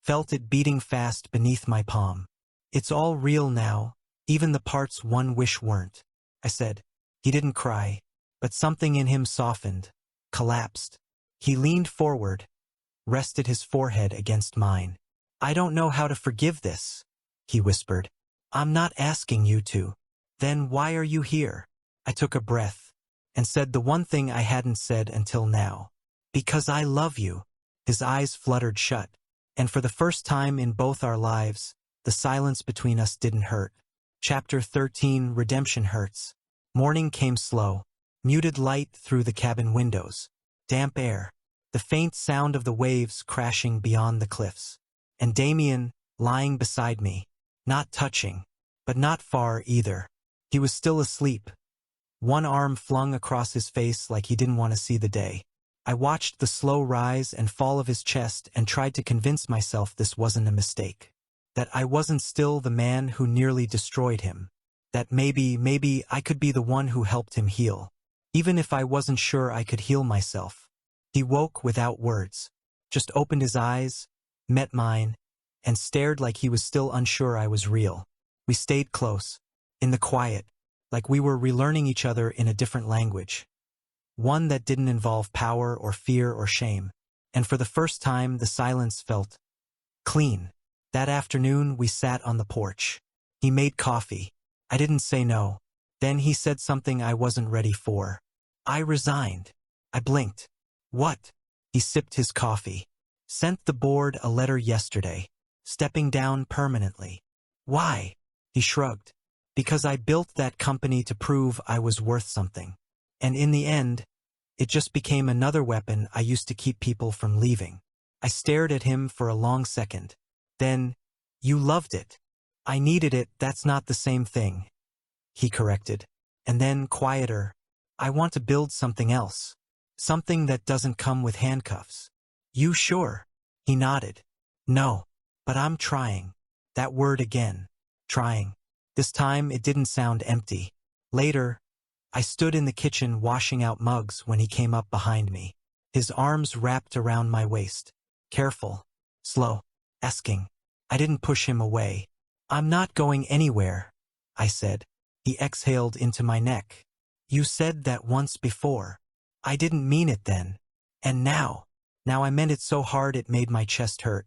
felt it beating fast beneath my palm. It's all real now, even the parts one wish weren't, I said. He didn't cry, but something in him softened, collapsed. He leaned forward, rested his forehead against mine. I don't know how to forgive this, he whispered. I'm not asking you to. Then why are you here? I took a breath, and said the one thing I hadn't said until now. Because I love you. His eyes fluttered shut, and for the first time in both our lives, the silence between us didn't hurt. Chapter 13, Redemption Hurts. Morning came slow, muted light through the cabin windows, damp air, the faint sound of the waves crashing beyond the cliffs, and Damian lying beside me, not touching, but not far either. He was still asleep, one arm flung across his face like he didn't want to see the day. I watched the slow rise and fall of his chest and tried to convince myself this wasn't a mistake, that I wasn't still the man who nearly destroyed him, that maybe I could be the one who helped him heal, even if I wasn't sure I could heal myself. He woke without words, just opened his eyes, met mine, and stared like he was still unsure I was real. We stayed close, in the quiet, like we were relearning each other in a different language, one that didn't involve power or fear or shame, and for the first time the silence felt clean. That afternoon we sat on the porch. He made coffee. I didn't say no. Then he said something I wasn't ready for. I resigned. I blinked. What? He sipped his coffee. Sent the board a letter yesterday, stepping down permanently. Why? He shrugged. Because I built that company to prove I was worth something. And in the end, it just became another weapon I used to keep people from leaving. I stared at him for a long second. Then, you loved it. I needed it, that's not the same thing. He corrected. And then, quieter, I want to build something else. Something that doesn't come with handcuffs. You sure? He nodded. No, but I'm trying. That word again. Trying. This time it didn't sound empty. Later, I stood in the kitchen washing out mugs when he came up behind me, his arms wrapped around my waist. Careful. Slow. Asking. I didn't push him away. I'm not going anywhere, I said. He exhaled into my neck. You said that once before. I didn't mean it then. And now I meant it so hard it made my chest hurt.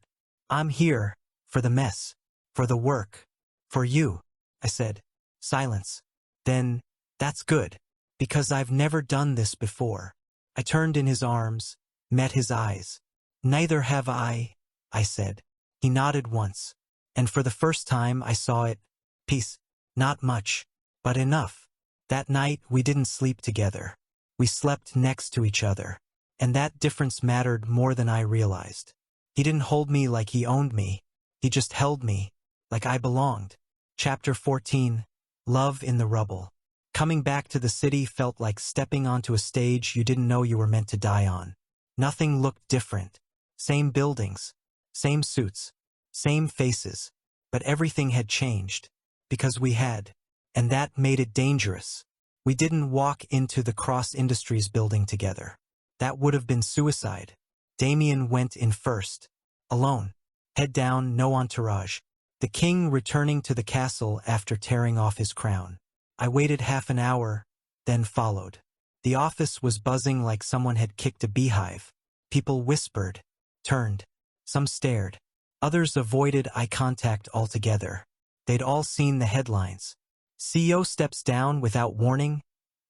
I'm here, for the mess, for the work, for you, I said. Silence. Then, that's good, because I've never done this before. I turned in his arms, met his eyes. Neither have I said. He nodded once, and for the first time I saw it. Peace. Not much, but enough. That night we didn't sleep together. We slept next to each other, and that difference mattered more than I realized. He didn't hold me like he owned me. He just held me, like I belonged. Chapter 14. Love in the Rubble. Coming back to the city felt like stepping onto a stage you didn't know you were meant to die on. Nothing looked different. Same buildings, same suits, same faces, but everything had changed, because we had, and that made it dangerous. We didn't walk into the Cross Industries building together. That would have been suicide. Damian went in first, alone, head down, no entourage. The king returning to the castle after tearing off his crown. I waited half an hour, then followed. The office was buzzing like someone had kicked a beehive. People whispered, turned. Some stared. Others avoided eye contact altogether. They'd all seen the headlines. CEO steps down without warning.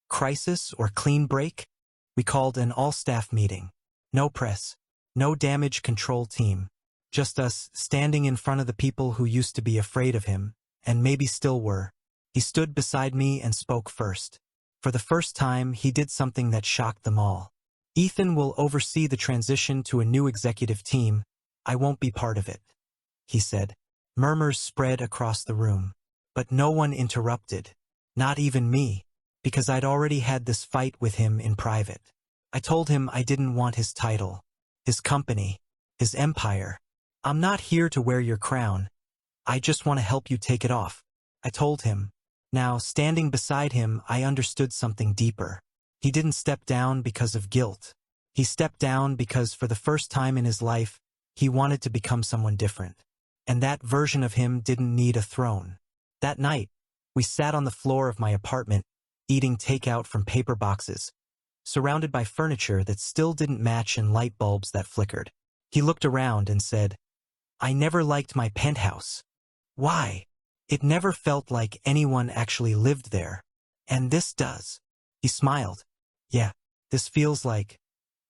Crisis or clean break? We called an all-staff meeting. No press. No damage control team. Just us, standing in front of the people who used to be afraid of him, and maybe still were. He stood beside me and spoke first. For the first time, he did something that shocked them all. Ethan will oversee the transition to a new executive team. I won't be part of it, he said. Murmurs spread across the room. But no one interrupted. Not even me, because I'd already had this fight with him in private. I told him I didn't want his title, his company, his empire. I'm not here to wear your crown. I just want to help you take it off, I told him. Now, standing beside him, I understood something deeper. He didn't step down because of guilt. He stepped down because for the first time in his life, he wanted to become someone different. And that version of him didn't need a throne. That night, we sat on the floor of my apartment, eating takeout from paper boxes, surrounded by furniture that still didn't match and light bulbs that flickered. He looked around and said, I never liked my penthouse. Why? It never felt like anyone actually lived there. And this does. He smiled. Yeah, this feels like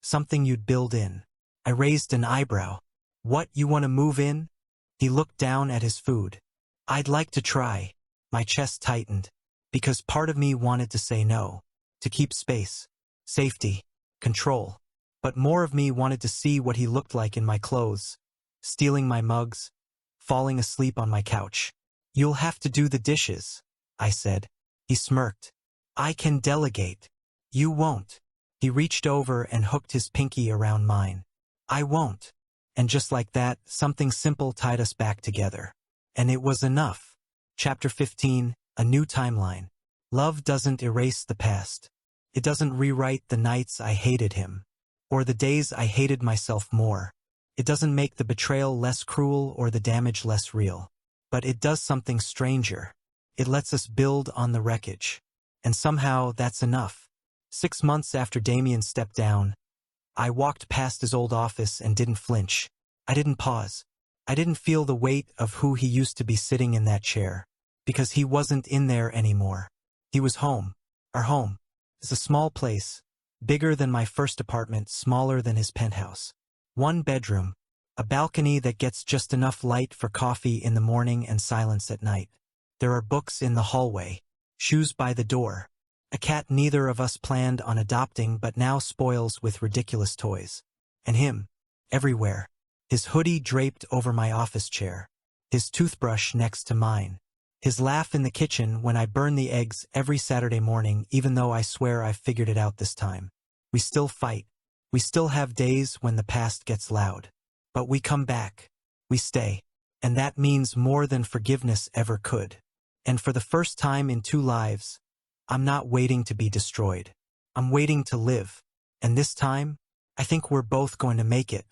something you'd build in. I raised an eyebrow. What, you want to move in? He looked down at his food. I'd like to try. My chest tightened, because part of me wanted to say no, to keep space, safety, control. But more of me wanted to see what he looked like in my clothes, stealing my mugs, falling asleep on my couch. You'll have to do the dishes, I said. He smirked. I can delegate. You won't. He reached over and hooked his pinky around mine. I won't. And just like that, something simple tied us back together. And it was enough. Chapter 15, A New Timeline. Love doesn't erase the past. It doesn't rewrite the nights I hated him, or the days I hated myself more. It doesn't make the betrayal less cruel or the damage less real. But it does something stranger. It lets us build on the wreckage. And somehow that's enough. 6 months after Damian stepped down, I walked past his old office and didn't flinch. I didn't pause. I didn't feel the weight of who he used to be sitting in that chair. Because he wasn't in there anymore. He was home. Our home is a small place, bigger than my first apartment, smaller than his penthouse. 1 bedroom, a balcony that gets just enough light for coffee in the morning and silence at night. There are books in the hallway, shoes by the door, a cat neither of us planned on adopting but now spoils with ridiculous toys. And him, everywhere. His hoodie draped over my office chair, his toothbrush next to mine, his laugh in the kitchen when I burn the eggs every Saturday morning, even though I swear I've figured it out this time. We still fight. We still have days when the past gets loud. But we come back. We stay. And that means more than forgiveness ever could. And for the first time in 2 lives, I'm not waiting to be destroyed. I'm waiting to live. And this time, I think we're both going to make it.